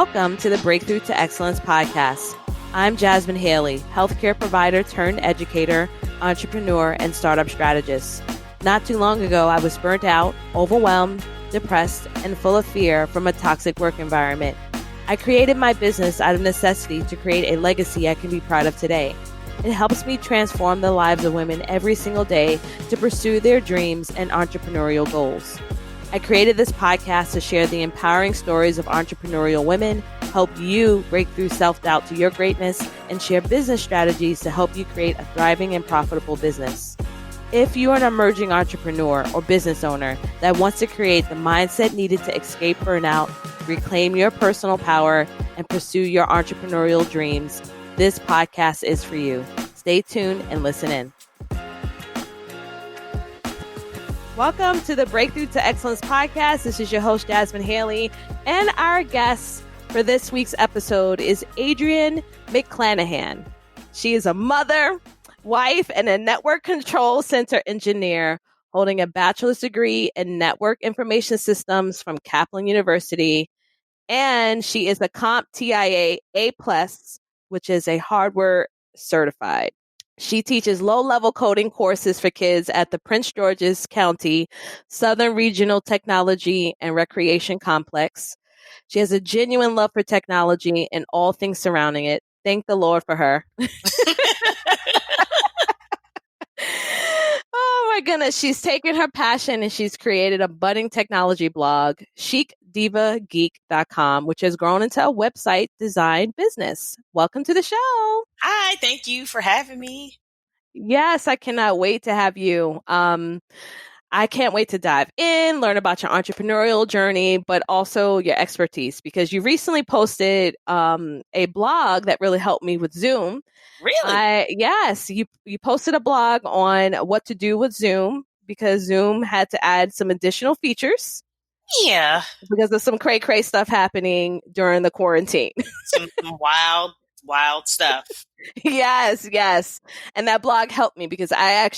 Welcome to the Breakthrough to Excellence podcast. I'm Jasmin Haley, healthcare provider turned educator, entrepreneur, and startup strategist. Not too long ago, I was burnt out, overwhelmed, depressed, and full of fear from a toxic work environment. I created my business out of necessity to create a legacy I can be proud of today. It helps me transform the lives of women every single day to pursue their dreams and entrepreneurial goals. I created this podcast to share the empowering stories of entrepreneurial women, help you break through self-doubt to your greatness, and share business strategies to help you create a thriving and profitable business. If you are an emerging entrepreneur or business owner that wants to create the mindset needed to escape burnout, reclaim your personal power, and pursue your entrepreneurial dreams, this podcast is for you. Stay tuned and listen in. Welcome to the Breakthrough to Excellence podcast. This is your host, Jasmin Haley, and our guest for this week's episode is Adrian McClanahan. She is a mother, wife, and a network control center engineer holding a bachelor's degree in network information systems from Kaplan University. And she is a CompTIA A+, which is a hardware certified. She teaches low-level coding courses for kids at the Prince George's County Southern Regional Technology and Recreation Complex. She has a genuine love for technology and all things surrounding it. Thank the Lord for her. Oh my goodness. She's taken her passion and she's created a budding technology blog, chicdivageek.com, which has grown into a website design business. Welcome to the show. Hi, thank you for having me. Yes, I cannot wait to have you. I can't wait to dive in, learn about your entrepreneurial journey, but also your expertise, because you recently posted a blog that really helped me with Zoom. Really? Yes, you posted a blog on what to do with Zoom because Zoom had to add some additional features. Yeah. Because of some cray stuff happening during the quarantine. Some wild stuff. Yes. And that blog helped me because I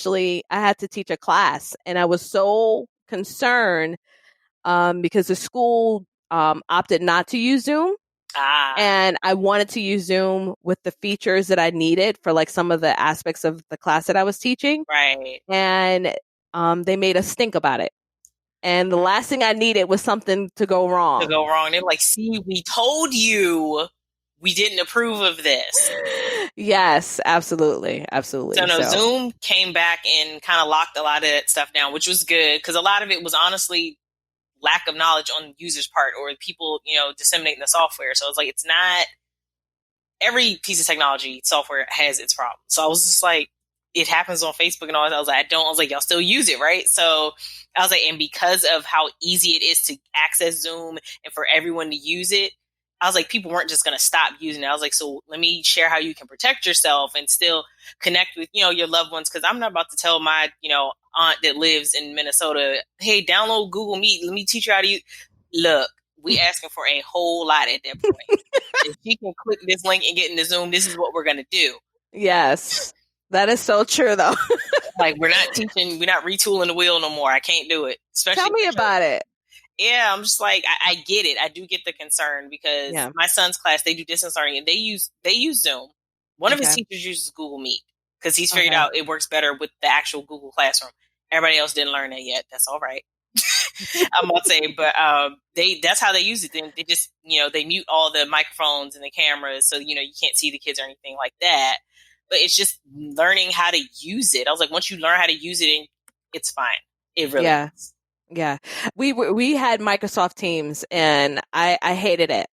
had to teach a class and I was so concerned because the school opted not to use Zoom. And I wanted to use Zoom with the features that I needed for like some of the aspects of the class that I was teaching. Right. And they made us think about it. And the last thing I needed was something to go wrong. They're like, see, we told you we didn't approve of this. Yes, absolutely. So Zoom came back and kind of locked a lot of that stuff down, which was good because a lot of it was honestly lack of knowledge on the user's part or people, disseminating the software. So it's like, it's not every piece of technology software has its problems. So I was just like, it happens on Facebook and all that. I was like, y'all still use it, right? So I was like, and because of how easy it is to access Zoom and for everyone to use it, I was like, people weren't just going to stop using it. I was like, so let me share how you can protect yourself and still connect with, your loved ones. Cause I'm not about to tell my, aunt that lives in Minnesota, hey, download Google Meet. Let me teach you how to use. Look, we asking for a whole lot at that point. If she can click this link and get into Zoom, this is what we're going to do. Yes, that is so true though. Like we're not retooling the wheel no more. I can't do it. Especially tell me about it. Yeah, I'm just like, I get it. I do get the concern because my son's class, they do distance learning and they use Zoom. One of his teachers uses Google Meet because he's figured out it works better with the actual Google Classroom. Everybody else didn't learn that yet. That's all right. I'm not saying, but that's how they use it. They just, they mute all the microphones and the cameras. So, you can't see the kids or anything like that. But it's just learning how to use it. I was like, once you learn how to use it, it's fine. It really is. Yeah. We had Microsoft Teams and I hated it.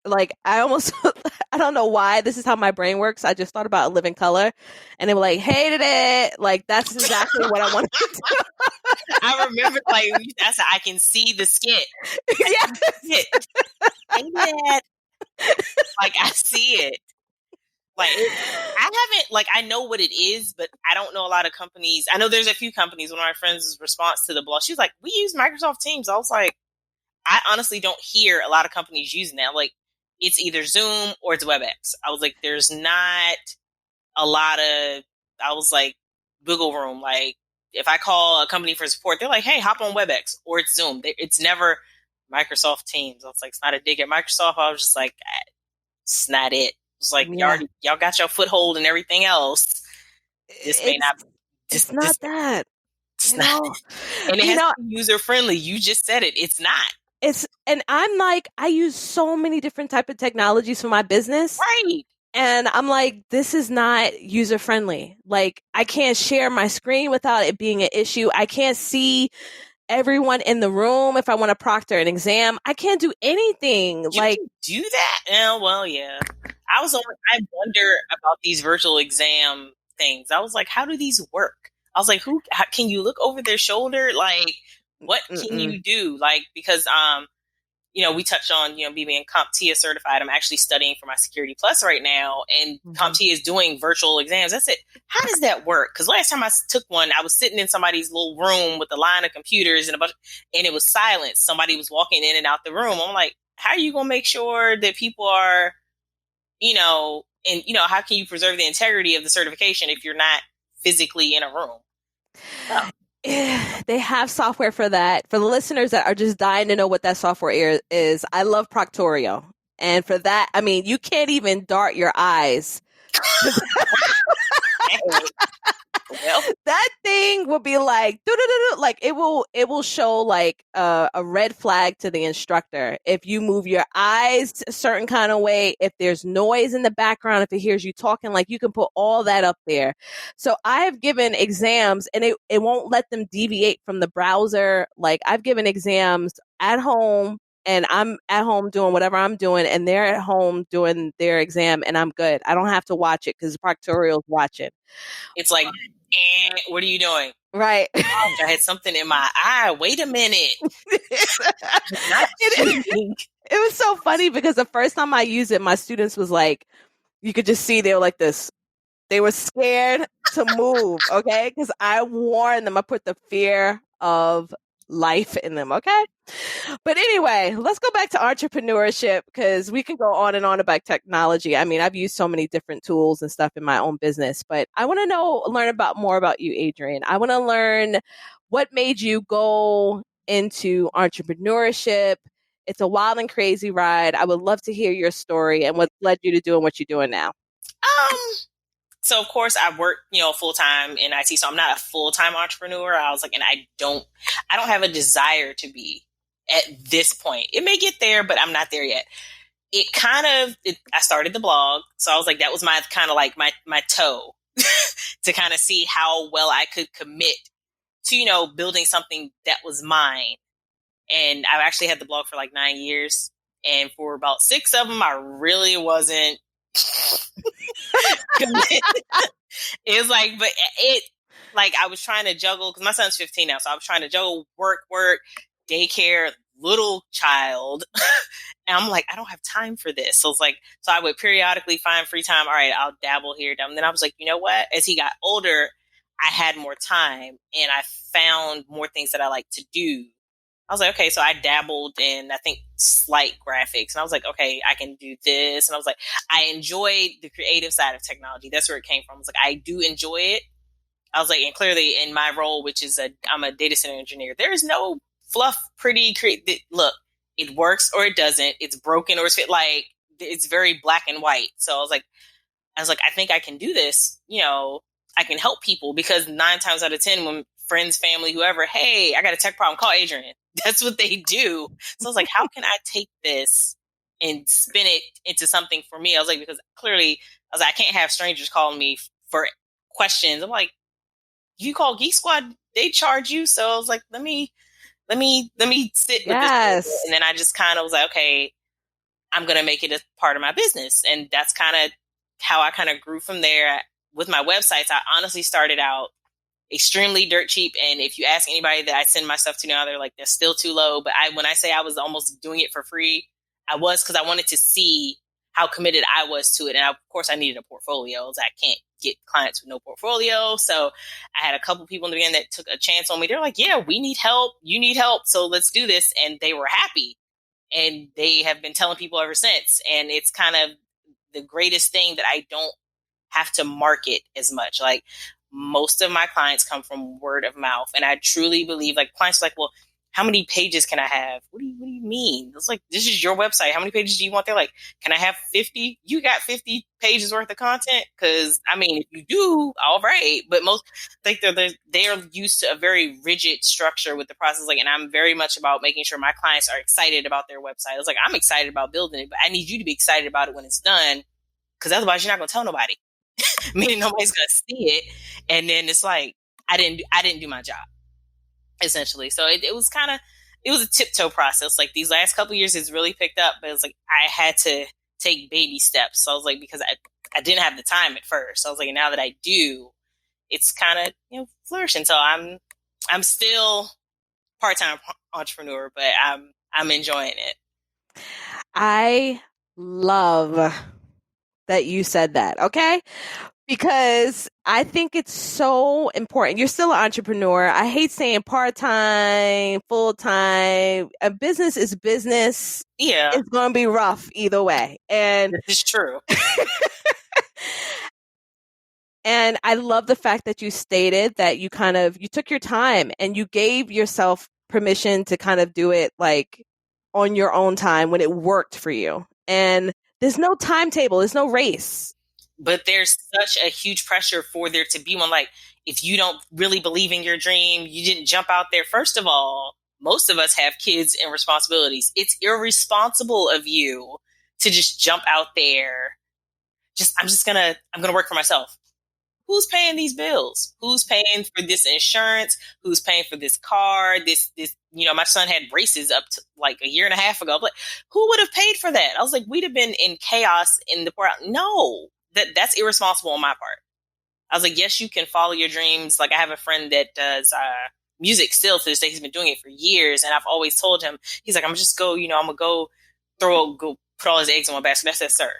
Like I don't know why. This is how my brain works. I just thought about Living Color and they were like, hated it. Like that's exactly what I wanted to do. I remember I can see the skit. Yes. Like I see it. Like I know what it is, but I don't know a lot of companies. I know there's a few companies. One of my friends' response to the blog, she was like, we use Microsoft Teams. I was like, I honestly don't hear a lot of companies using that. Like it's either Zoom or it's WebEx. I was like, there's not a lot of, I was like, wiggle room. Like if I call a company for support, they're like, hey, hop on WebEx or it's Zoom. It's never Microsoft Teams. I was like, it's not a dig at Microsoft. I was just like, it's not it. It's like, Yeah. y'all got your foothold and everything else. This may It's not, it's this, not that, it's you not, know. and it You has know, to be user friendly. You just said it. It's not. and I'm like, I use so many different type of technologies for my business. Right. And I'm like, this is not user friendly. Like, I can't share my screen without it being an issue. I can't see everyone in the room if I want to proctor an exam. I can't do anything. You Like, can do that? Oh, well, yeah. I wonder about these virtual exam things. I was like, how do these work? I was like, can you look over their shoulder? Like, what can mm-mm. you do? Like, because, we touched on, me being CompTIA certified. I'm actually studying for my Security Plus right now, and CompTIA is doing virtual exams. I said, how does that work? Because last time I took one, I was sitting in somebody's little room with a line of computers and and it was silent. Somebody was walking in and out the room. I'm like, how are you going to make sure that people are, and, how can you preserve the integrity of the certification if you're not physically in a room? Oh. They have software for that. For the listeners that are just dying to know what that software is, I love Proctorio. And for that, I mean, you can't even dart your eyes. Well, That thing will be like, like it will show like a red flag to the instructor if you move your eyes a certain kind of way, if there's noise in the background, if it hears you talking, like you can put all that up there. So I have given exams and it won't let them deviate from the browser. Like I've given exams at home and I'm at home doing whatever I'm doing and they're at home doing their exam and I'm good. I don't have to watch it because Proctorial's watching. it's like, what are you doing? Right. Gosh, I had something in my eye. Wait a minute. Not cheating. It was so funny because the first time I used it, my students was like, you could just see they were like this. They were scared to move, okay? Because I warned them. I put the fear of life in them, okay? But anyway, let's go back to entrepreneurship because we can go on and on about technology. I mean, I've used so many different tools and stuff in my own business, but I want to learn more about you, Adrian. I want to learn what made you go into entrepreneurship. It's a wild and crazy ride. I would love to hear your story and what led you to doing what you're doing now. So of course I work, full time in IT. So I'm not a full time entrepreneur. I was like, and I don't have a desire to be at this point. It may get there, but I'm not there yet. I started the blog. So I was like, that was my kind of like my toe to kind of see how well I could commit to, building something that was mine. And I've actually had the blog for like 9 years. And for about 6 of them, I really wasn't committed. It was like, but I was trying to juggle because my son's 15 now. So I was trying to juggle work, daycare, little child. And I'm like, I don't have time for this. So it's like, so I would periodically find free time. All right, I'll dabble here. And then I was like, you know what? As he got older, I had more time and I found more things that I like to do. I was like, okay, so I dabbled in, I think, slight graphics. And I was like, okay, I can do this. And I was like, I enjoyed the creative side of technology. That's where it came from. I was like, I do enjoy it. I was like, and clearly in my role, which is I'm a data center engineer, there is no fluff, pretty, look, it works or it doesn't. It's broken or it's fit. Like, it's very black and white. So I was like, I think I can do this. I can help people because 9 times out of 10, when friends, family, whoever, hey, I got a tech problem, call Adrian. That's what they do. So I was like, how can I take this and spin it into something for me? I was like, because clearly, I was like, I can't have strangers calling me for questions. I'm like, you call Geek Squad, they charge you. So I was like, let me sit with this. And then I just kind of was like, okay, I'm going to make it a part of my business. And that's kind of how I kind of grew from there. With my websites, I honestly started out extremely dirt cheap. And if you ask anybody that I send my stuff to now, they're like, they're still too low. But when I say I was almost doing it for free, I was, because I wanted to see how committed I was to it. And of course I needed a portfolio. I can't get clients with no portfolio. So I had a couple people in the beginning that took a chance on me. They're like, yeah, we need help. You need help. So let's do this. And they were happy. And they have been telling people ever since. And it's kind of the greatest thing that I don't have to market as much. Like, most of my clients come from word of mouth. And I truly believe, like, clients are like, well, how many pages can I have? What do you mean? It's like, this is your website. How many pages do you want? They're like, can I have 50? You got 50 pages worth of content? Because, I mean, if you do, all right. But most, I think they're used to a very rigid structure with the process. Like, and I'm very much about making sure my clients are excited about their website. It's like, I'm excited about building it, but I need you to be excited about it when it's done. Because otherwise you're not going to tell nobody. Meaning nobody's going to see it. And then it's like, I didn't do my job, essentially. So it was a tiptoe process. Like, these last couple of years it's really picked up, but it's like I had to take baby steps. So I was like, because I didn't have the time at first. So I was like, now that I do, it's kind of, flourishing. So I'm still part-time entrepreneur, but I'm enjoying it. I love that you said that. Okay. Because I think it's so important. You're still an entrepreneur. I hate saying part-time, full-time. A business is business. Yeah. It's going to be rough either way. And it's true. And I love the fact that you stated that you took your time and you gave yourself permission to kind of do it like on your own time when it worked for you. And there's no timetable. There's no race. But there's such a huge pressure for there to be one. Like, if you don't really believe in your dream, you didn't jump out there. First of all, most of us have kids and responsibilities. It's irresponsible of you to just jump out there. I'm going to work for myself. Who's paying these bills? Who's paying for this insurance? Who's paying for this car? This, my son had braces up to like a year and a half ago. But who would have paid for that? I was like, we'd have been in chaos in the poor. No, that's irresponsible on my part. I was like, yes, you can follow your dreams. Like, I have a friend that does music still to this day. He's been doing it for years. And I've always told him, he's like, I'm going to go put all his eggs in one basket. I said, sir,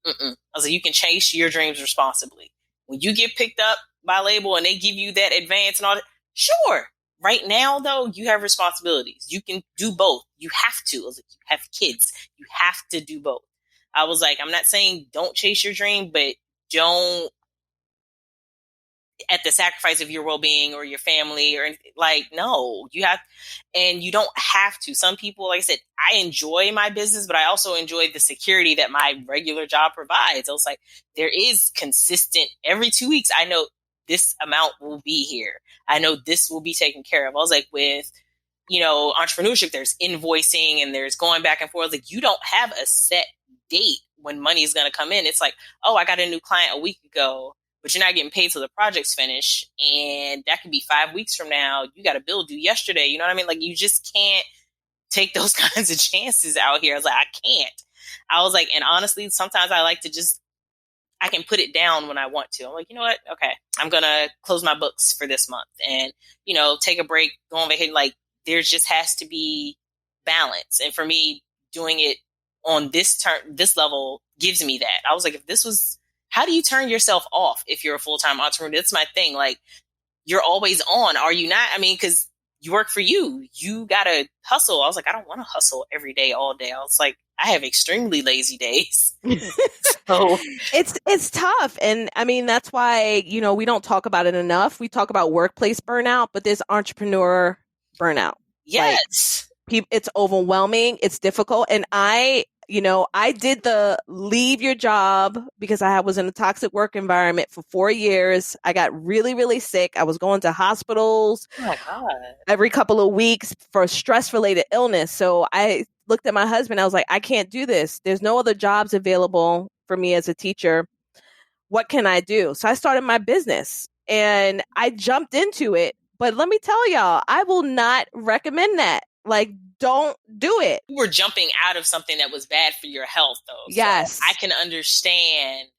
I was like, you can chase your dreams responsibly. When you get picked up by a label and they give you that advance and all that, sure. Right now, though, you have responsibilities. You can do both. You have to. I was like, you have kids. You have to do both. I was like, I'm not saying don't chase your dream, but don't at the sacrifice of your well-being or your family or like, no, you have, and you don't have to. Some people, like I said, I enjoy my business, but I also enjoy the security that my regular job provides. I was like, there is consistent every 2 weeks. I know this amount will be here. I know this will be taken care of. I was like, with, entrepreneurship, there's invoicing and there's going back and forth. Like, you don't have a set date when money is going to come in. It's like, oh, I got a new client a week ago, but you're not getting paid till the project's finished. And that could be 5 weeks from now. You got a bill due yesterday. You know what I mean? Like, you just can't take those kinds of chances out here. I was like, I can't. I was like, and honestly, sometimes I like to I can put it down when I want to. I'm like, you know what? Okay, I'm going to close my books for this month and, take a break, go on vacation. Like, there just has to be balance. And for me, doing it on this level gives me that. I was like, how do you turn yourself off if you're a full-time entrepreneur? That's my thing. Like, you're always on. Are you not? I mean, because you work for you. You got to hustle. I was like, I don't want to hustle every day, all day. I was like, I have extremely lazy days. So it's tough. And I mean, that's why, we don't talk about it enough. We talk about workplace burnout, but there's entrepreneur burnout. Yes. Like, it's overwhelming. It's difficult. And I did the leave your job because I was in a toxic work environment for 4 years. I got really, really sick. I was going to hospitals every couple of weeks for stress-related illness. So I looked at my husband. I was like, I can't do this. There's no other jobs available for me as a teacher. What can I do? So I started my business and I jumped into it. But let me tell y'all, I will not recommend that. Like, don't do it. You were jumping out of something that was bad for your health, though. Yes. So I can understand.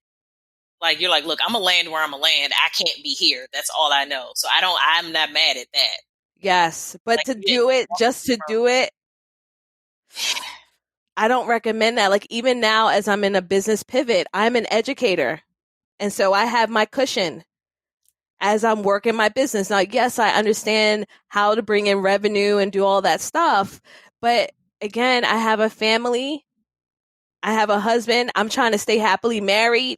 Like, you're like, look, I'm going to land where I'm going to land. I can't be here. That's all I know. So I'm not mad at that. Yes. But like, to do it, just to do it, I don't recommend that. Like, even now, as I'm in a business pivot, I'm an educator. And so I have my cushion as I'm working my business. Now, yes, I understand how to bring in revenue and do all that stuff. But again, I have a family. I have a husband. I'm trying to stay happily married.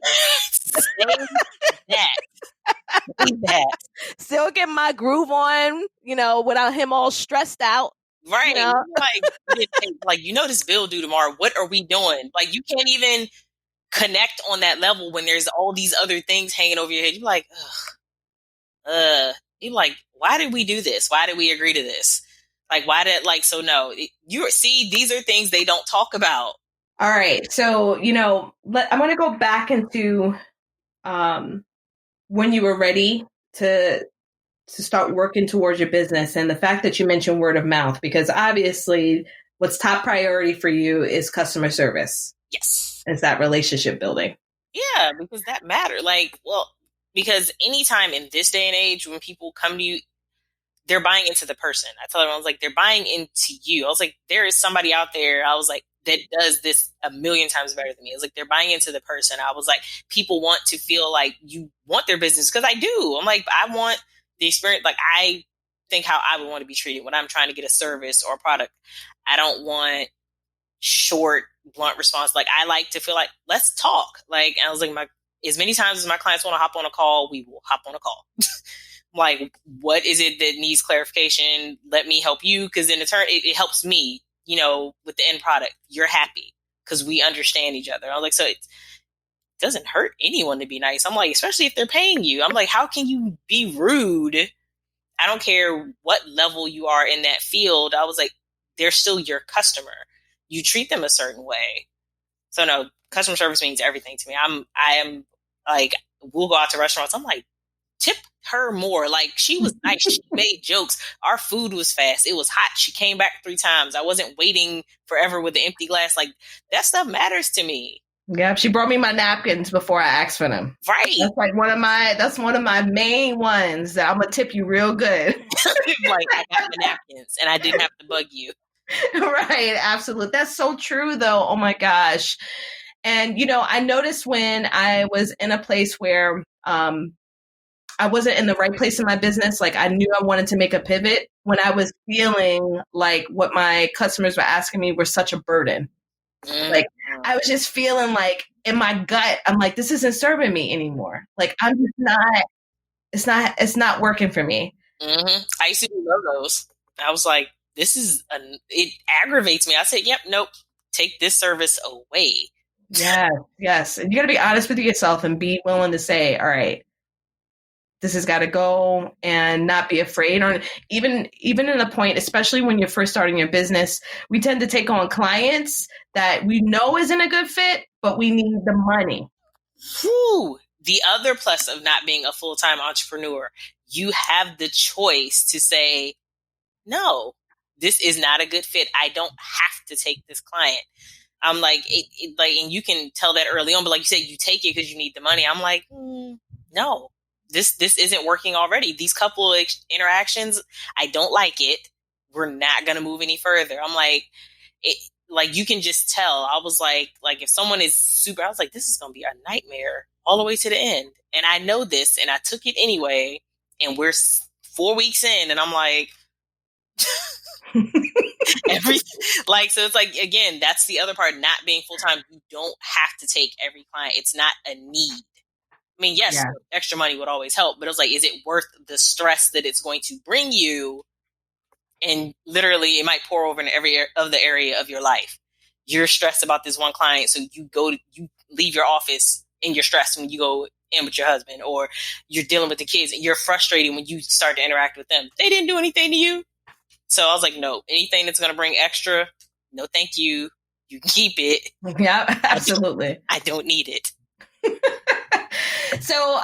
Still get my groove on, without him all stressed out. Right. You know? Like, this bill due tomorrow. What are we doing? Like, you can't even connect on that level when there's all these other things hanging over your head. You're like, you're like, why did we do this? Why did we agree to this? Like, why did, like, so no, these are things they don't talk about. All right. So, I'm going to go back into when you were ready to start working towards your business, and the fact that you mentioned word of mouth, because obviously what's top priority for you is customer service. Yes. It's that relationship building. Yeah, because that matters. Like, well, because anytime in this day and age when people come to you, they're buying into the person. I tell everyone, I was like, they're buying into you. I was like, there is somebody out there, I was like, that does this a million times better than me. I was like, they're buying into the person. I was like, people want to feel like you want their business, because I do. I'm like, I want the experience. Like, I think how I would want to be treated when I'm trying to get a service or a product. I don't want short, blunt response. Like, I like to feel like, let's talk. Like, and I was like, as many times as my clients want to hop on a call, we will hop on a call. Like, what is it that needs clarification? Let me help you. Because in turn, it helps me, with the end product. You're happy because we understand each other. I was like, so it doesn't hurt anyone to be nice. I'm like, especially if they're paying you. I'm like, how can you be rude? I don't care what level you are in that field. I was like, they're still your customer. You treat them a certain way. So no, customer service means everything to me. I am like, we'll go out to restaurants. I'm like, tip her more. Like, she was nice. She made jokes. Our food was fast. It was hot. She came back 3 times. I wasn't waiting forever with the empty glass. Like, that stuff matters to me. Yeah, she brought me my napkins before I asked for them. Right. That's like one of my main ones that I'm gonna tip you real good. Like, I got my napkins and I didn't have to bug you. Right, absolutely. That's so true though. Oh my gosh. And I noticed when I was in a place where I wasn't in the right place in my business. Like, I knew I wanted to make a pivot when I was feeling like what my customers were asking me were such a burden. Like, I was just feeling like in my gut, I'm like, this isn't serving me anymore. Like, I'm just it's not working for me. Mm-hmm. I used to do logos. I was like, it aggravates me. I said, yep, nope, take this service away. Yes. And you got to be honest with yourself and be willing to say, all right, this has got to go, and not be afraid. Or even in the point, especially when you're first starting your business, we tend to take on clients that we know isn't a good fit, but we need the money. Whew. The other plus of not being a full-time entrepreneur, you have the choice to say, no, this is not a good fit. I don't have to take this client. I'm like, and you can tell that early on, but like you said, you take it because you need the money. I'm like, no. This isn't working already. These couple of interactions, I don't like it. We're not going to move any further. I'm like, you can just tell. I was like if someone is super, I was like, this is going to be a nightmare all the way to the end. And I know this, and I took it anyway. And we're 4 weeks in, and I'm like, so it's like, again, that's the other part, not being full-time. You don't have to take every client. It's not a need. I mean, yes, extra money would always help, but it was like, is it worth the stress that it's going to bring you? And literally, it might pour over in every other area of your life. You're stressed about this one client, so you leave your office and you're stressed when you go in with your husband, or you're dealing with the kids and you're frustrated when you start to interact with them. They didn't do anything to you. So I was like, no, anything that's going to bring extra, no, thank you. You can keep it. Yeah, absolutely. I don't need it. So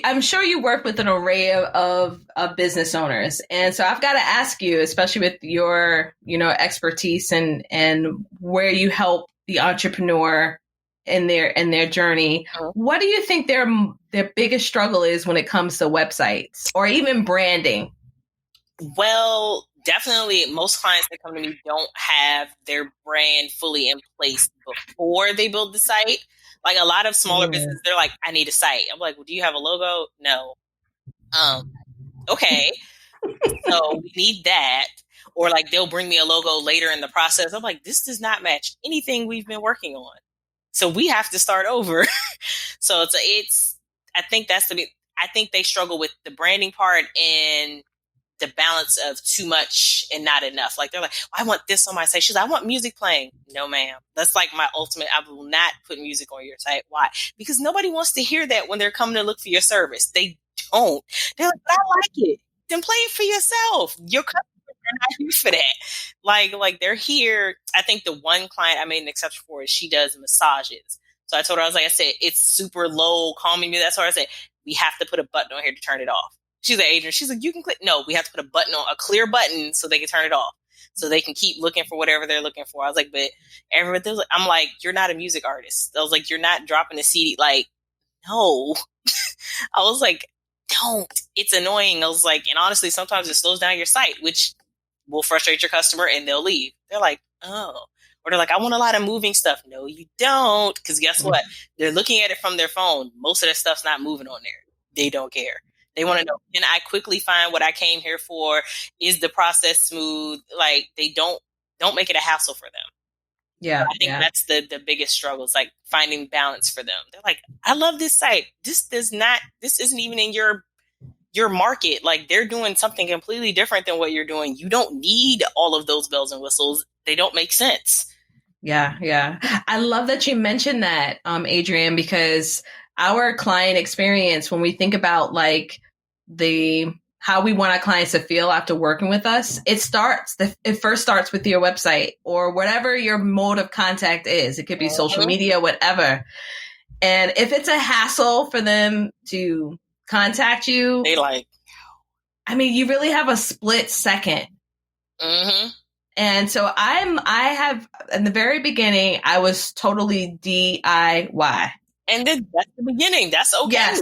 I'm sure you work with an array of business owners. And so I've got to ask you, especially with your, expertise and where you help the entrepreneur in their journey, what do you think their biggest struggle is when it comes to websites or even branding? Well, definitely most clients that come to me don't have their brand fully in place before they build the site. Like, a lot of smaller businesses, they're like, I need a site. I'm like, well, do you have a logo? No. Okay. So we need that. Or like, they'll bring me a logo later in the process. I'm like, this does not match anything we've been working on. So we have to start over. So I think I think they struggle with the branding part and the balance of too much and not enough. Like they're like, I want this on my site. She's like, I want music playing. No, ma'am. That's like my ultimate. I will not put music on your site. Why? Because nobody wants to hear that when they're coming to look for your service. They don't. They're like, but I like it. Then play it for yourself. Your customers are not here for that. Like they're here. I think the one client I made an exception for is she does massages. So I told her, I was like, I said, it's super low calming me. That's why I said, we have to put a button on here to turn it off. She's like, Adrian, she's like, you can click. No, we have to put a button on, a clear button so they can turn it off. So they can keep looking for whatever they're looking for. I was like, but everyone, I'm like, you're not a music artist. I was like, you're not dropping a CD. Like, no. I was like, don't. It's annoying. I was like, and honestly, sometimes it slows down your site, which will frustrate your customer and they'll leave. They're like, oh. Or they're like, I want a lot of moving stuff. No, you don't. Because guess what? They're looking at it from their phone. Most of their stuff's not moving on there. They don't care. They want to know, can I quickly find what I came here for? Is the process smooth? Like, they don't make it a hassle for them. Yeah. I think that's the biggest struggle. It's like finding balance for them. They're like, I love this site. This isn't even in your market. Like, they're doing something completely different than what you're doing. You don't need all of those bells and whistles. They don't make sense. Yeah. I love that you mentioned that, Adrian, because our client experience, when we think about like how we want our clients to feel after working with us, it first starts with your website or whatever your mode of contact is. It could be social media, whatever. And if it's a hassle for them to contact you, they like, I mean, you really have a split second. Mm-hmm. And so I have, in the very beginning, I was totally DIY. And then that's the beginning. That's okay.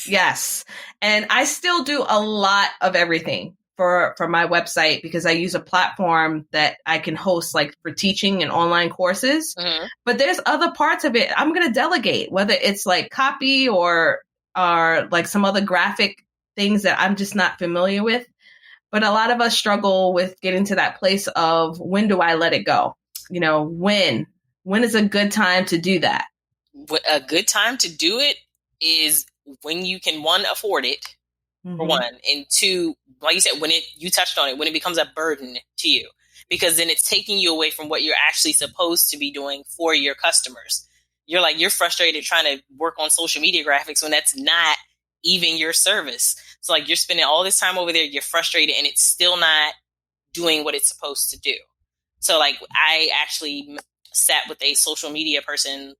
Yes. And I still do a lot of everything for my website because I use a platform that I can host like for teaching and online courses. Mm-hmm. But there's other parts of it I'm going to delegate, whether it's like copy or like some other graphic things that I'm just not familiar with. But a lot of us struggle with getting to that place of when do I let it go? You know, when is a good time to do that? A good time to do it is when you can, one, afford it, mm-hmm. for one, and two, like you said, you touched on it, when it becomes a burden to you, because then it's taking you away from what you're actually supposed to be doing for your customers. You're frustrated trying to work on social media graphics when that's not even your service. So like you're spending all this time over there, you're frustrated, and it's still not doing what it's supposed to do. So like I actually sat with a social media person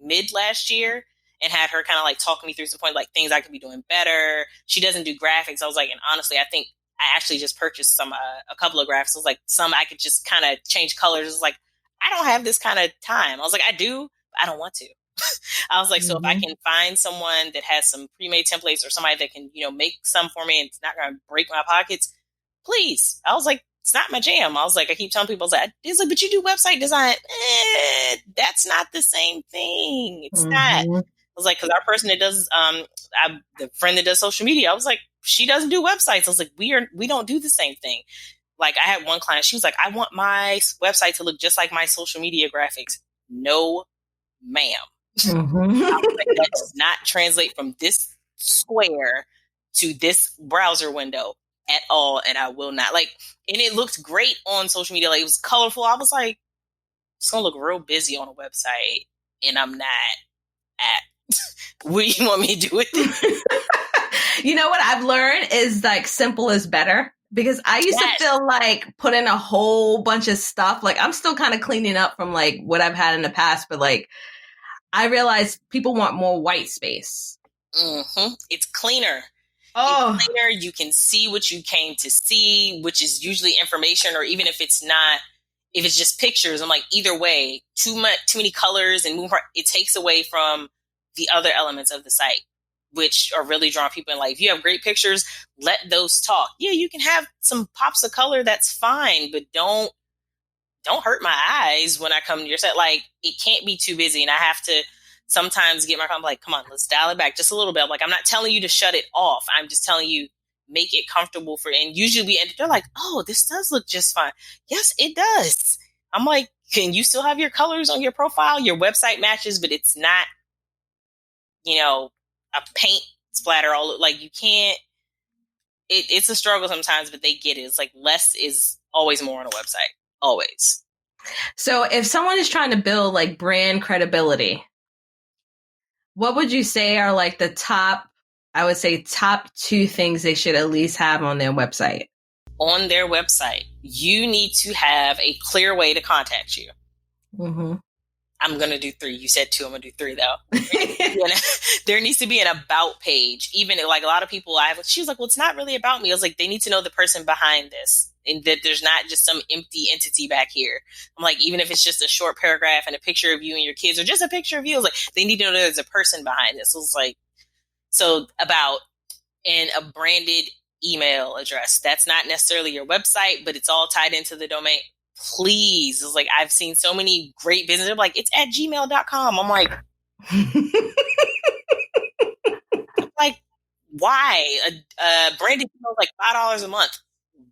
mid last year and had her kind of like talk me through some point, like things I could be doing better. She doesn't do graphics. I was like, and honestly, I think I actually just purchased a couple of graphics. I was like, some I could just kind of change colors. It was like, I don't have this kind of time. I was like, I do, but I don't want to. I was like, so if I can find someone that has some pre-made templates or somebody that can, make some for me and it's not going to break my pockets, please. I was like, it's not my jam. I was like, I keep telling people, I was like, but you do website design. That's not the same thing. It's not. I was like, because our person that does, the friend that does social media, I was like, she doesn't do websites. I was like, we don't do the same thing. Like I had one client, she was like, I want my website to look just like my social media graphics. No, ma'am. Mm-hmm. Like, that does not translate from this square to this browser window at all, and I will not. Like, and it looked great on social media. Like, it was colorful. I was like, it's gonna look real busy on a website, and I'm not at. What do you want me to do with it? You know what I've learned is like simple is better. Because I used to feel like putting a whole bunch of stuff. Like I'm still kind of cleaning up from like what I've had in the past, but like I realized people want more white space. Mm-hmm. It's cleaner. Oh, It's cleaner. You can see what you came to see, which is usually information, or even if it's not, if it's just pictures. I'm like, either way, too many colors and it takes away from the other elements of the site, which are really drawing people in. Like, if you have great pictures, let those talk. Yeah, you can have some pops of color. That's fine, but don't hurt my eyes when I come to your set. Like, it can't be too busy. And I have to sometimes get I'm like, come on, let's dial it back just a little bit. I'm like, I'm not telling you to shut it off. I'm just telling you, make it comfortable and usually they're like, oh, this does look just fine. Yes, it does. I'm like, can you still have your colors on your profile? Your website matches, but it's not, a paint splatter all like you can't. it's a struggle sometimes, but they get it. It's like less is always more on a website. Always. So if someone is trying to build like brand credibility, what would you say are like the top, I would say top 2 things they should at least have on their website? On their website, you need to have a clear way to contact you. Mm-hmm. I'm going to do 3. You said 2. I'm going to do 3 though. There needs to be an about page. Even like a lot of people she was like, well, it's not really about me. I was like, they need to know the person behind this and that there's not just some empty entity back here. I'm like, even if it's just a short paragraph and a picture of you and your kids or just a picture of you, I was like, they need to know there's a person behind this. It was like, so about and a branded email address. That's not necessarily your website, but it's all tied into the domain. Please. It's like, I've seen so many great businesses like, it's at gmail.com. I'm like, like, why? A branded email is like $5 a month.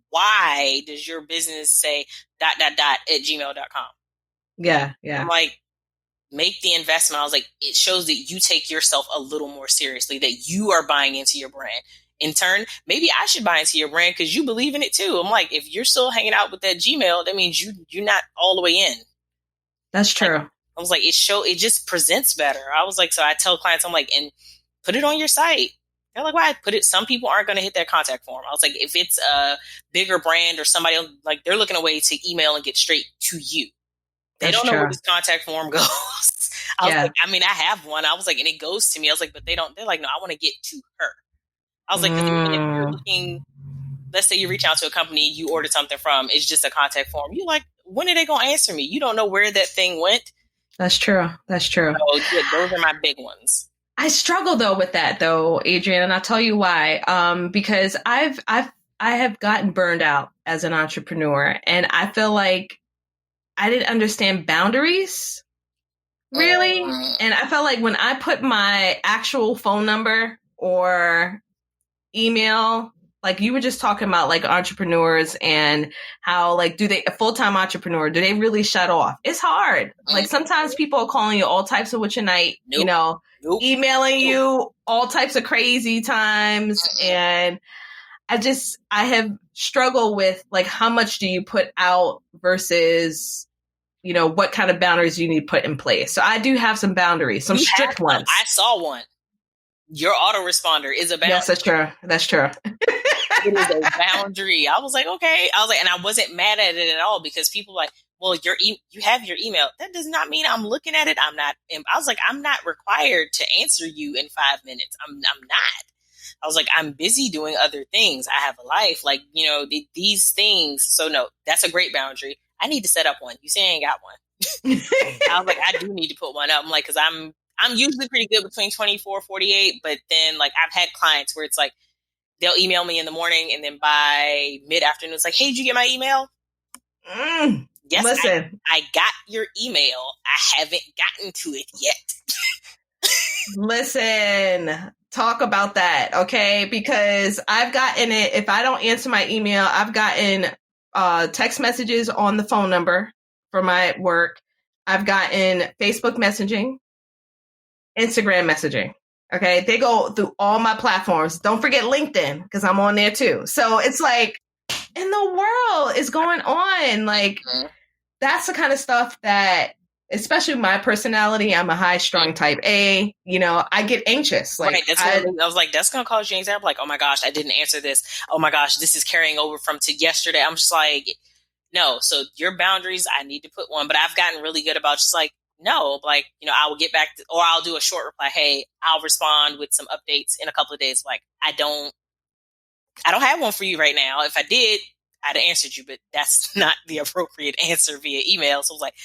Why does your business say ... at gmail.com? Yeah. I'm like, make the investment. I was like, it shows that you take yourself a little more seriously, that you are buying into your brand. In turn, maybe I should buy into your brand because you believe in it too. I'm like, if you're still hanging out with that Gmail, that means you're not all the way in. That's true. Like, I was like, it just presents better. I was like, so I tell clients, I'm like, and put it on your site. They're like, why? Some people aren't going to hit that contact form. I was like, if it's a bigger brand or somebody else, like they're looking a way to email and get straight to you. They don't know where this contact form goes. I was like, I mean, I have one. I was like, and it goes to me. I was like, but they're like, no, I want to get to her. I was like, because even if you're looking, let's say you reach out to a company you ordered something from, it's just a contact form. You like, when are they going to answer me? You don't know where that thing went. That's true. So, yeah, those are my big ones. I struggle though with that though, Adrian, and I'll tell you why. Because I have gotten burned out as an entrepreneur, and I feel like I didn't understand boundaries really. And I felt like when I put my actual phone number or email, like you were just talking about like entrepreneurs and how like a full-time entrepreneur, do they really shut off? It's hard. Like sometimes people are calling you all types of what your night, emailing you all types of crazy times. And I have struggled with like, how much do you put out versus, what kind of boundaries you need to put in place. So I do have some boundaries, some strict ones. I saw one. Your autoresponder is a boundary. Yes, that's true. It is a boundary. I was like, okay. I was like, and I wasn't mad at it at all because people were like, well, you have your email. That does not mean I'm looking at it. I was like, I'm not required to answer you in 5 minutes. I'm not. I was like, I'm busy doing other things. I have a life. Like, these things. So no, that's a great boundary. I need to set up one. You say I ain't got one. I was like, I do need to put one up. I'm like, because I'm usually pretty good between 24, 48. But then like I've had clients where it's like, they'll email me in the morning and then by mid-afternoon, it's like, hey, did you get my email? Yes, listen. I got your email. I haven't gotten to it yet. Listen, talk about that, okay? Because I've gotten it. If I don't answer my email, I've gotten text messages on the phone number for my work. I've gotten Facebook messaging, Instagram messaging. Okay. They go through all my platforms. Don't forget LinkedIn because I'm on there too. So it's like, in the world is going on? Like, that's the kind of stuff that, especially my personality, I'm a high strung type A, I get anxious. Like, right. I was like, that's going to cause you anxiety. I'm like, oh my gosh, I didn't answer this. Oh my gosh, this is carrying over from to yesterday. I'm just like, no. So your boundaries, I need to put one, but I've gotten really good about just like, no, like, I will get back or I'll do a short reply. Hey, I'll respond with some updates in a couple of days. Like, I don't have one for you right now. If I did, I'd have answered you, but that's not the appropriate answer via email. So I was like,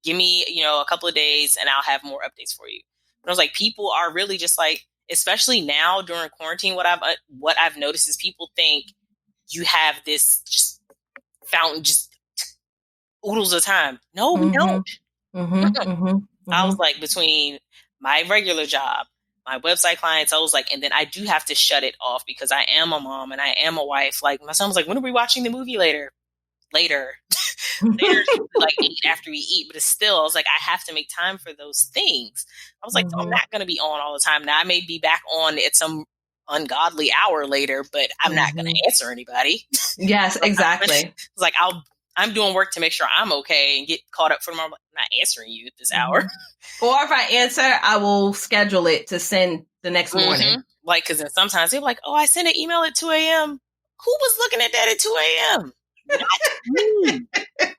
give me, a couple of days and I'll have more updates for you. But I was like, people are really just like, especially now during quarantine, what I've noticed is people think you have this just fountain, just oodles of time. No, we don't. I was like, between my regular job, my website clients, I was like, and then I do have to shut it off because I am a mom and I am a wife. Like my son was like, when are we watching the movie later? Later, like 8 after we eat, but it's still, I was like, I have to make time for those things. I was like, so I'm not going to be on all the time. Now I may be back on at some ungodly hour later, but I'm not going to answer anybody. Yes, exactly. It's like I'm doing work to make sure I'm okay and get caught up for tomorrow. I'm not answering you at this hour. Or if I answer, I will schedule it to send the next morning. Like, because then sometimes they're like, oh, I sent an email at 2 a.m. Who was looking at that at 2 a.m.? Not me.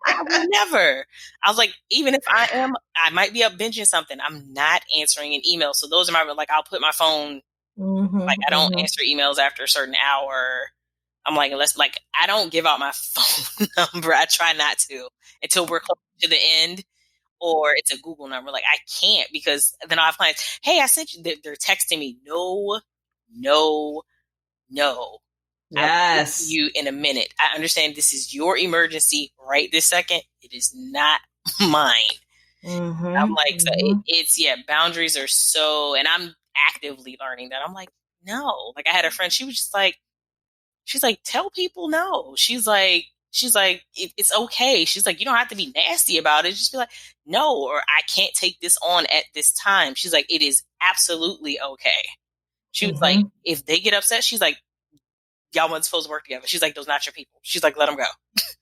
I would never. I was like, even if I might be up binging something. I'm not answering an email. So those are my, like, I'll put my phone, like, I don't answer emails after a certain hour. I'm like, unless, like, I don't give out my phone number. I try not to until we're close to the end, or it's a Google number. Like, I can't, because then I'll have clients, hey, I sent you, they're texting me. No. Yes. I'll you in a minute. I understand this is your emergency right this second. It is not mine. I'm like, so it's, boundaries are so, and I'm actively learning that. I'm like, no. Like, I had a friend, she was just like, she's like, tell people no. She's like, it's okay. She's like, you don't have to be nasty about it. Just be like, no, or I can't take this on at this time. She's like, it is absolutely okay. She was like, if they get upset, she's like, y'all weren't supposed to work together. She's like, those not your people. She's like, let them go.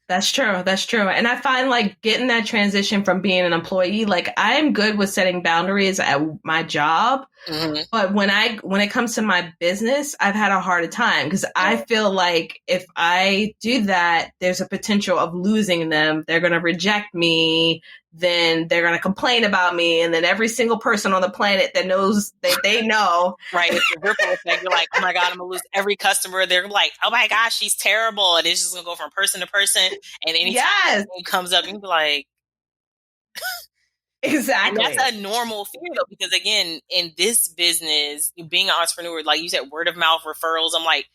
That's true. That's true. And I find, like, getting that transition from being an employee, like, I'm good with setting boundaries at my job. But when it comes to my business, I've had a harder time, because I feel like if I do that, there's a potential of losing them. They're going to reject me. Then they're going to complain about me. And then every single person on the planet that knows that they know. Right. It's a ripple effect. You're like, oh my God, I'm going to lose every customer. They're like, oh my gosh, she's terrible. And it's just going to go from person to person. And anytime it comes up, you can be like, exactly. And that's a normal fear, though, because again, in this business, being an entrepreneur, like you said, word of mouth referrals, I'm like,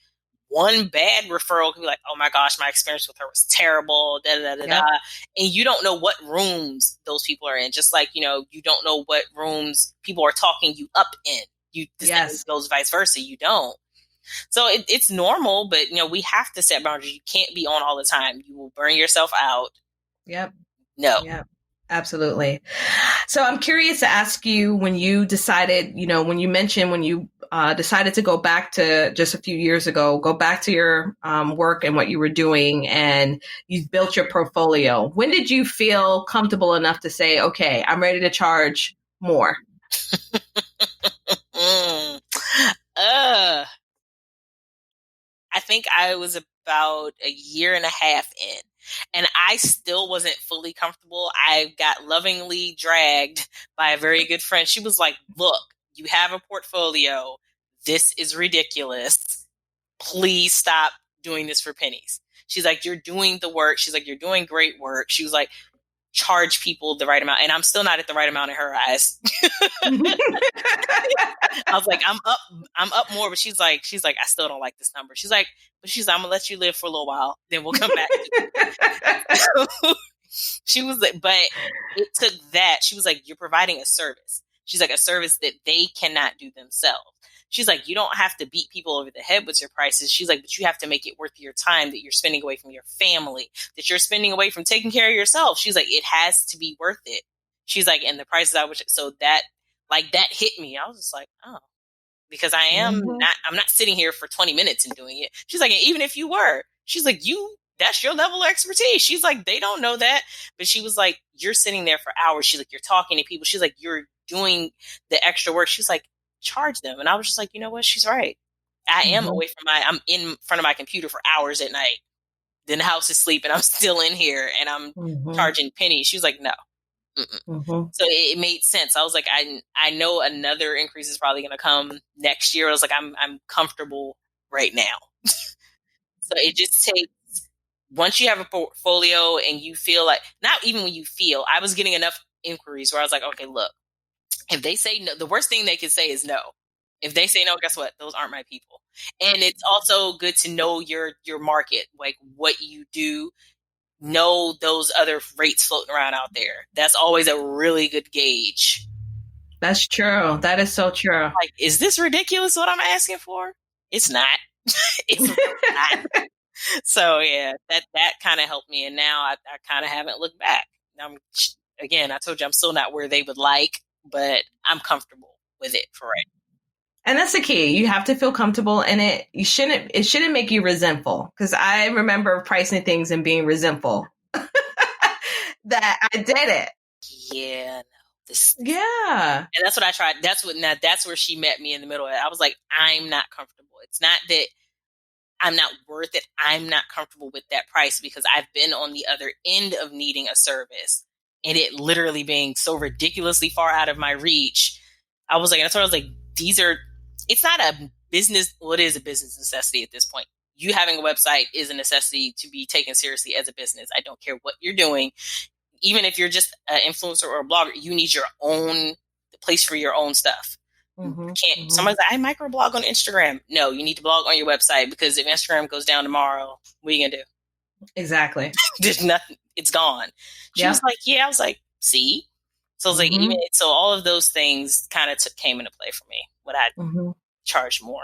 one bad referral can be like, oh my gosh, my experience with her was terrible, And you don't know what rooms those people are in. Just like, you don't know what rooms people are talking you up in. This goes vice versa. You don't. So it's normal, but we have to set boundaries. You can't be on all the time. You will burn yourself out. Yep. No. Yep. Absolutely. So I'm curious to ask you, when you decided, when you mentioned when you decided to go back to just a few years ago, go back to your work and what you were doing, and you built your portfolio. When did you feel comfortable enough to say, okay, I'm ready to charge more? I think I was about a year and a half in, and I still wasn't fully comfortable. I got lovingly dragged by a very good friend. She was like, look, you have a portfolio. This is ridiculous. Please stop doing this for pennies. She's like, you're doing the work. She's like, you're doing great work. She was like, charge people the right amount. And I'm still not at the right amount in her eyes. I was like, I'm up more, but she's like, I still don't like this number. She's like, I'm gonna let you live for a little while, then we'll come back. She was like, but it took that. She was like, you're providing a service. She's like, a service that they cannot do themselves. She's like, you don't have to beat people over the head with your prices. She's like, but you have to make it worth your time that you're spending away from your family, that you're spending away from taking care of yourself. She's like, it has to be worth it. She's like, and the prices so that, like, that hit me. I was just like, oh, because I'm not sitting here for 20 minutes and doing it. She's like, and even if you were, she's like, that's your level of expertise. She's like, they don't know that. But she was like, you're sitting there for hours. She's like, you're talking to people. She's like, you're doing the extra work. She's like, charge them. And I was just like, you know what? She's right. I am away from I'm in front of my computer for hours at night. Then the house is asleep and I'm still in here and I'm charging pennies. She was like, no. So it made sense. I was like, I know another increase is probably going to come next year. I was like, I'm comfortable right now. So it just takes, once you have a portfolio and you feel like, not even when you feel, I was getting enough inquiries where I was like, okay, look, if they say no, the worst thing they could say is no. If they say no, guess what? Those aren't my people. And it's also good to know your market, like what you do, know those other rates floating around out there. That's always a really good gauge. That's true. That is so true. Like, is this ridiculous what I'm asking for? It's not. It's not. So yeah, that kind of helped me. And now I kind of haven't looked back. Again, I told you I'm still not where they would like, but I'm comfortable with it for right. And that's the key. You have to feel comfortable in it. It shouldn't make you resentful. Because I remember pricing things and being resentful that I did it. Yeah, no. Yeah. And that's what I tried. That's where she met me in the middle. I was like, I'm not comfortable. It's not that I'm not worth it. I'm not comfortable with that price because I've been on the other end of needing a service and it literally being so ridiculously far out of my reach. I was like, and that's why I was like, it's not a business. Well, it is a business necessity at this point. You having a website is a necessity to be taken seriously as a business. I don't care what you're doing. Even if you're just an influencer or a blogger, you need your own place for your own stuff. Somebody's like, I microblog on Instagram. No, you need to blog on your website because if Instagram goes down tomorrow, what are you gonna do? Exactly. There's nothing. It's gone. She was like, yeah. I was like, see. So I was like, so all of those things kind of came into play for me. Would I charge more?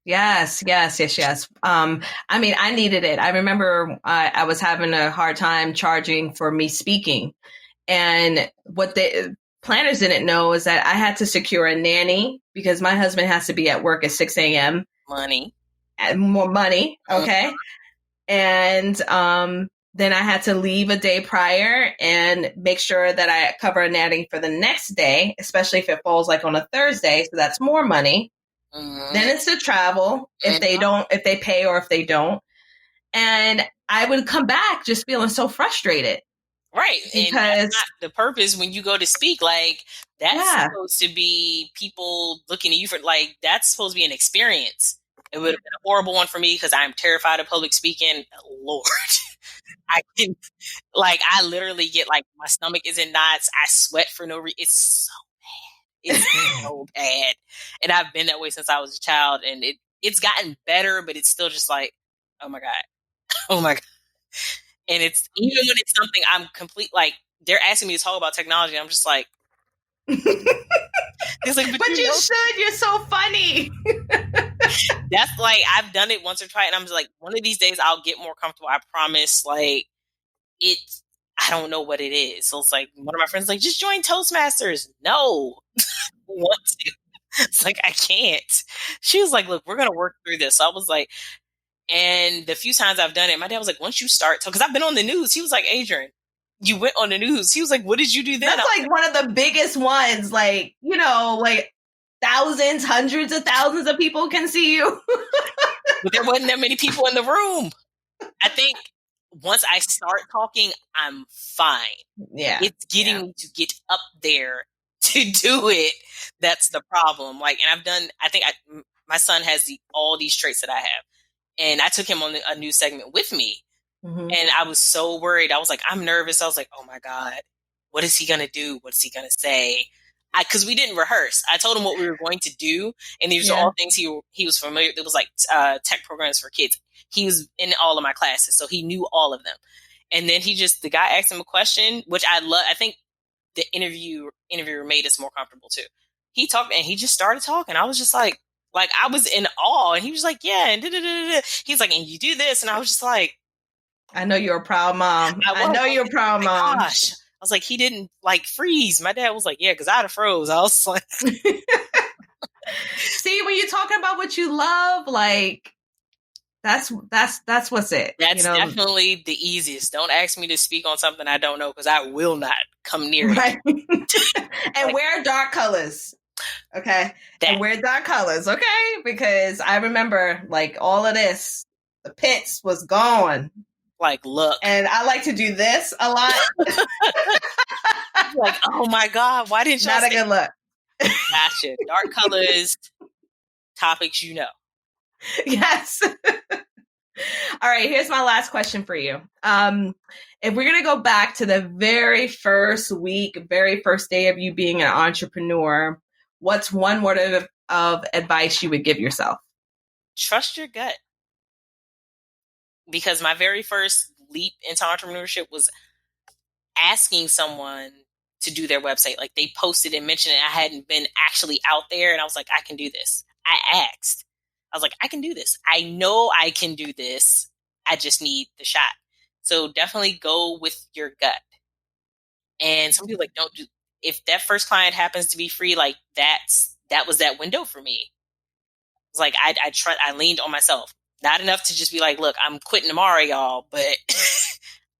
Yes. I mean, I needed it. I remember I was having a hard time charging for me speaking, and what the planners didn't know is that I had to secure a nanny because my husband has to be at work at 6 a.m. Money. And more money. Okay. And then I had to leave a day prior and make sure that I cover a nanny for the next day, especially if it falls like on a Thursday. So that's more money. Then it's the travel if they pay or if they don't. And I would come back just feeling so frustrated. Right. And that's not the purpose when you go to speak. Like, that's supposed to be people looking at you for, like, that's supposed to be an experience. It would have been a horrible one for me because I'm terrified of public speaking. Lord, I literally get, like, my stomach is in knots. I sweat for no reason. It's so bad. It's so bad. And I've been that way since I was a child. And it's gotten better, but it's still just like, oh my God. Oh my God. And it's even when it's something I'm like, they're asking me to talk about technology. I'm just like, it's like, but you should. You're so funny. That's like, I've done it once or twice, and I'm just like, one of these days I'll get more comfortable. I promise. Like, I don't know what it is. So it's like, one of my friends like, just join Toastmasters. No, want to. It's like, I can't. She was like, look, we're gonna work through this. So I was like. And the few times I've done it, my dad was like, once you start, because I've been on the news, he was like, Adrian, you went on the news. He was like, what did you do then? That's like one of the biggest ones, like, like thousands, hundreds of thousands of people can see you. But there wasn't that many people in the room. I think once I start talking, I'm fine. Yeah. It's getting me to get up there to do it. That's the problem. Like, and my son has all these traits that I have. And I took him on a new segment with me. And I was so worried. I was like, I'm nervous. I was like, oh my God, what is he going to do? What is he going to say? Because we didn't rehearse. I told him what we were going to do. And these are all things he was familiar with. It was like tech programs for kids. He was in all of my classes. So he knew all of them. And then the guy asked him a question, which I love. I think the interviewer made us more comfortable too. He talked and he just started talking. I was just like I was in awe, and he was like, yeah, and he's like, and you do this, and I was just like, I know you're a proud mom. I know you're a proud mom. Gosh. I was like, he didn't freeze. My dad was like, yeah, because I'd have froze. I was like, see, when you're talking about what you love, like that's what's it. That's definitely the easiest. Don't ask me to speak on something I don't know because I will not come near it. And wear dark colors. Okay. And wear dark colors, okay? Because I remember like all of this, the pits was gone. Like, look. And I like to do this a lot. Like, oh my God, why didn't you? Not a good look. Gotcha. Dark colors, topics you know. Yes. All right, here's my last question for you. If we're going to go back to the very first week, very first day of you being an entrepreneur, what's one word of advice you would give yourself? Trust your gut. Because my very first leap into entrepreneurship was asking someone to do their website. Like, they posted and mentioned it. I hadn't been actually out there, and I was like, I can do this. I asked. I was like, I can do this. I know I can do this. I just need the shot. So definitely go with your gut. And some people don't do, if that first client happens to be free, like, that's that was that window for me. It's like, I leaned on myself, not enough to just be like, look, I'm quitting tomorrow, y'all, but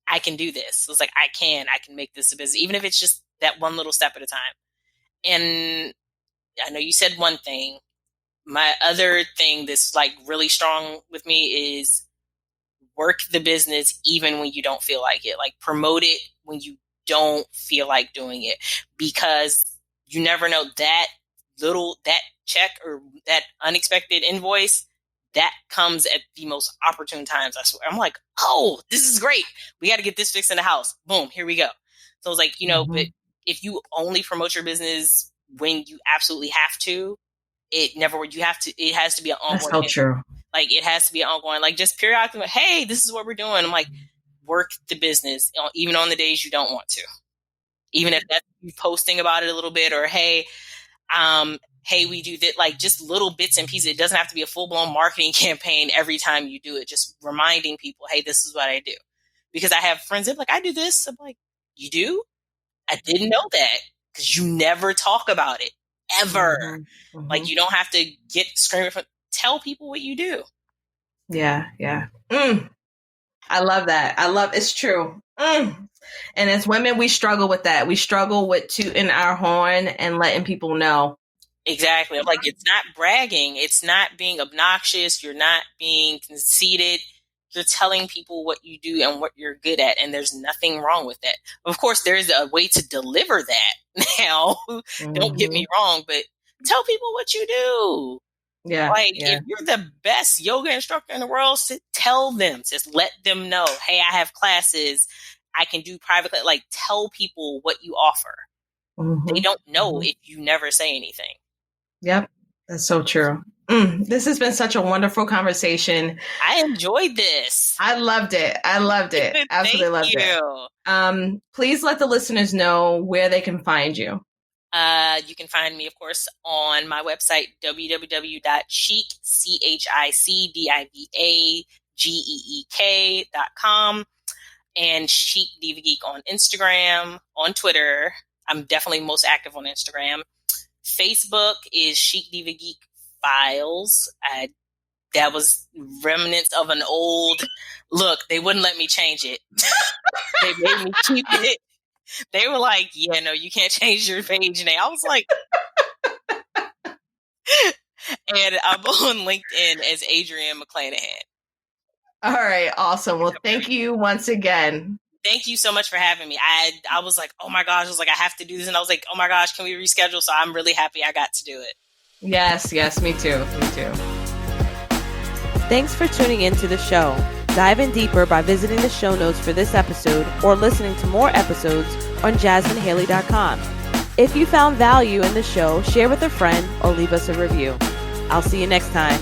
I can do this. It was like, I can make this a business, even if it's just that one little step at a time. And I know you said one thing. My other thing that's like really strong with me is work the business even when you don't feel like it. Like, promote it when you don't feel like doing it, because you never know, that check or that unexpected invoice that comes at the most opportune times. I swear, I'm like, oh, this is great. We got to get this fixed in the house. Boom, here we go. So it's like, but if you only promote your business when you absolutely have to, it has to be an ongoing. That's so true. Like, it has to be an ongoing, like, just periodically, hey, this is what we're doing. I'm like, work the business, even on the days you don't want to. Even if that's you posting about it a little bit, or hey, we do that, like, just little bits and pieces. It doesn't have to be a full-blown marketing campaign every time you do it. Just reminding people, hey, this is what I do. Because I have friends that like, I do this. I'm like, you do? I didn't know that, because you never talk about it ever. Like, you don't have to get screaming from. Tell people what you do. Yeah. I love that. It's true. And as women, we struggle with that. We struggle with tooting our horn and letting people know. Exactly. Like, it's not bragging. It's not being obnoxious. You're not being conceited. You're telling people what you do and what you're good at. And there's nothing wrong with that. Of course, there's a way to deliver that now. Don't get me wrong, but tell people what you do. Yeah. Like, if you're the best yoga instructor in the world, tell them, just let them know, hey, I have classes. I can do private, like, tell people what you offer. They don't know if you never say anything. Yep. That's so true. This has been such a wonderful conversation. I enjoyed this. I loved it. Absolutely loved it. Please let the listeners know where they can find you. You can find me, of course, on my website, www.chicdivageek.com, and Chic Diva Geek on Instagram, on Twitter. I'm definitely most active on Instagram. Facebook is Chic Diva Geek Files. That was remnants of an old look. They wouldn't let me change it. They made me keep it. They were like, yeah, no, you can't change your page name. I was like, and I'm on LinkedIn as Adrian McClanahan. All right. Awesome. Well, thank you once again. Thank you so much for having me. I was like, oh my gosh, I was like, I have to do this. And I was like, oh my gosh, can we reschedule? So I'm really happy I got to do it. Yes, me too. Thanks for tuning in to the show. Dive in deeper by visiting the show notes for this episode or listening to more episodes on JasminHaley.com. If you found value in the show, share with a friend or leave us a review. I'll see you next time.